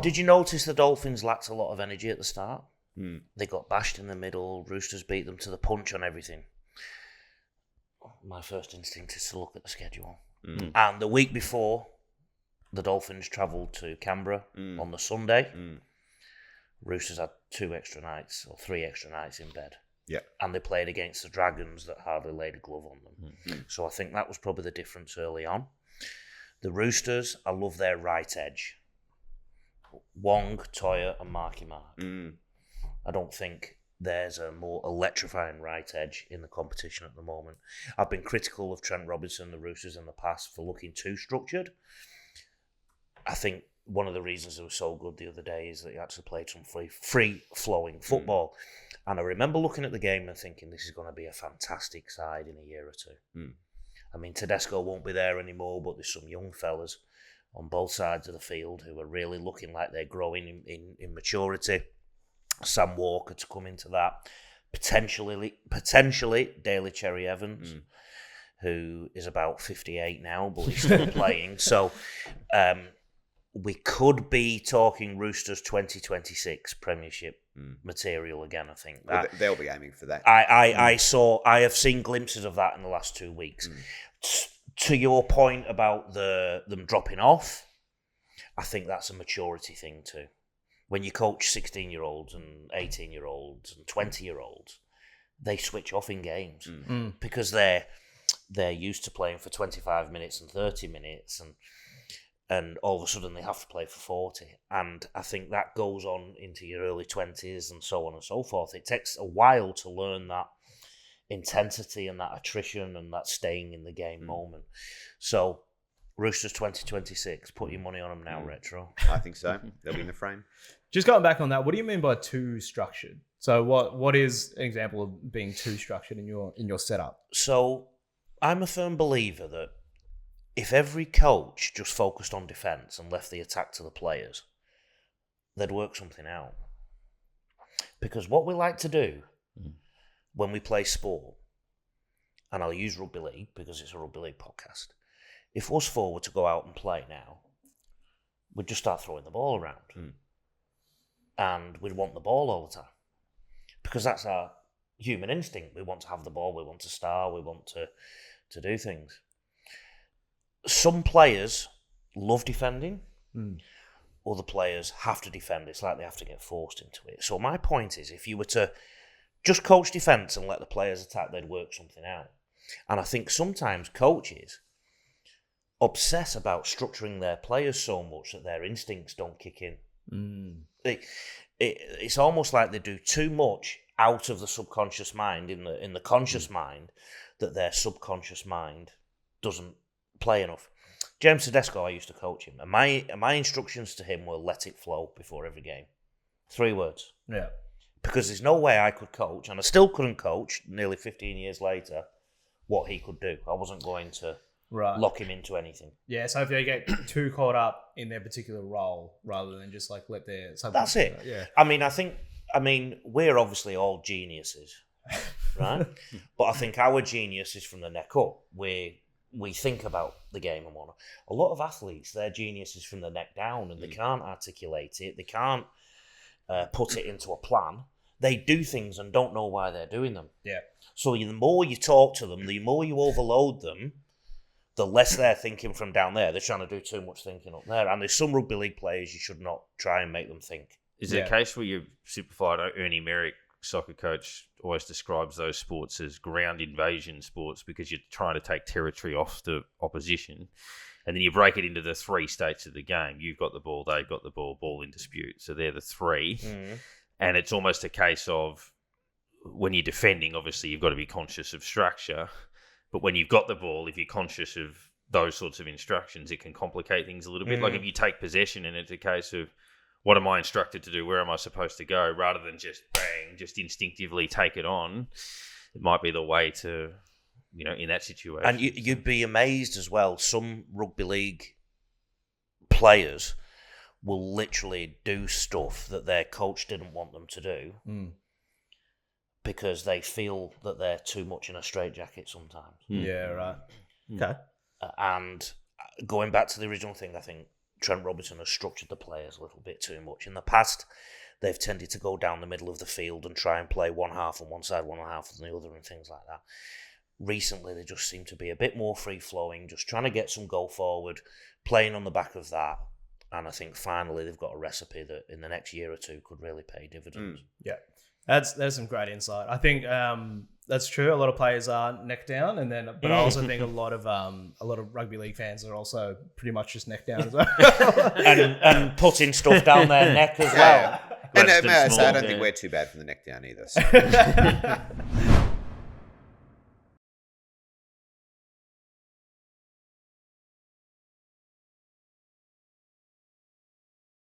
Did you notice the Dolphins lacked a lot of energy at the start? They got bashed in the middle. Roosters beat them to the punch on everything. My first instinct is to look at the schedule. And the week before, the Dolphins travelled to Canberra on the Sunday. Roosters had 2 extra nights or 3 extra nights in bed. Yeah. And they played against the Dragons that hardly laid a glove on them. So I think that was probably the difference early on. The Roosters, I love their right edge. Wong, Toya and Marky Mark. I don't think there's a more electrifying right edge in the competition at the moment. I've been critical of Trent Robinson, the Roosters in the past, for looking too structured. I think one of the reasons it was so good the other day is that he actually played some free-flowing football. And I remember looking at the game and thinking this is going to be a fantastic side in a year or two. I mean, Tedesco won't be there anymore, but there's some young fellas on both sides of the field who are really looking like they're growing in maturity. Sam Walker to come into that. Potentially Daly Cherry Evans, who is about 58 now, but he's still playing. So we could be talking Roosters 2026 Premiership material again, I think. They'll be aiming for that. I have seen glimpses of that in the last 2 weeks. To your point about them dropping off, I think that's a maturity thing too. When you coach 16-year-olds and 18-year-olds and 20-year-olds, they switch off in games because they're used to playing for 25 minutes and 30 minutes and all of a sudden they have to play for 40. And I think that goes on into your early 20s and so on and so forth. It takes a while to learn that intensity and that attrition and that staying in the game moment. So Roosters 2026, put your money on them now, Retro. I think so. They'll be in the frame. Just going back on that, what do you mean by too structured? So what is an example of being too structured in your setup? So I'm a firm believer that if every coach just focused on defence and left the attack to the players, they'd work something out. Because what we like to do when we play sport, and I'll use Rugby League because it's a Rugby League podcast, if us four were to go out and play now, we'd just start throwing the ball around. And we'd want the ball all the time. Because that's our human instinct. We want to have the ball, we want to star, we want to do things. Some players love defending. Other players have to defend. It's like they have to get forced into it. So my point is, if you were to just coach defence and let the players attack, they'd work something out. And I think sometimes coaches obsess about structuring their players so much that their instincts don't kick in. It's almost like they do too much out of the subconscious mind in the conscious mind that their subconscious mind doesn't play enough. James Tedesco, I used to coach him, and my instructions to him were let it flow before every game. 3 words. Yeah. Because there's no way I could coach, and I still couldn't coach nearly 15 years later, what he could do. I wasn't going to lock him into anything. Yeah, so if they get too caught up in their particular role rather than just like let their... That's it. Yeah. I mean, we're obviously all geniuses, right? But I think our genius is from the neck up. We think about the game and whatnot. A lot of athletes, their genius is from the neck down, and they can't articulate it. They can't put it into a plan. They do things and don't know why they're doing them. Yeah. So the more you talk to them, the more you overload them, the less they're thinking from down there. They're trying to do too much thinking up there. And there's some rugby league players you should not try and make them think. Is it a case where you've simplified? Ernie Merrick, soccer coach, always describes those sports as ground invasion sports because you're trying to take territory off the opposition. And then you break it into the 3 states of the game. You've got the ball, they've got the ball in dispute. So they're the 3. And it's almost a case of when you're defending, obviously you've got to be conscious of structure. But when you've got the ball, if you're conscious of those sorts of instructions, it can complicate things a little bit. Like if you take possession and it's a case of what am I instructed to do? Where am I supposed to go? Rather than just bang, just instinctively take it on, it might be the way to, in that situation. And you'd be amazed as well. Some rugby league players will literally do stuff that their coach didn't want them to do because they feel that they're too much in a straitjacket sometimes. Yeah, right. Okay. And going back to the original thing, I think Trent Robinson has structured the players a little bit too much. In the past, they've tended to go down the middle of the field and try and play one half on one side, one half on the other, and things like that. Recently, they just seem to be a bit more free-flowing, just trying to get some goal forward, playing on the back of that. And I think finally they've got a recipe that in the next year or two could really pay dividends. Yeah, there's some great insight. I think that's true. A lot of players are neck down, but I also think a lot of rugby league fans are also pretty much just neck down as well, and putting stuff down their neck as well. And may I say, I don't think we're too bad from the neck down either. So.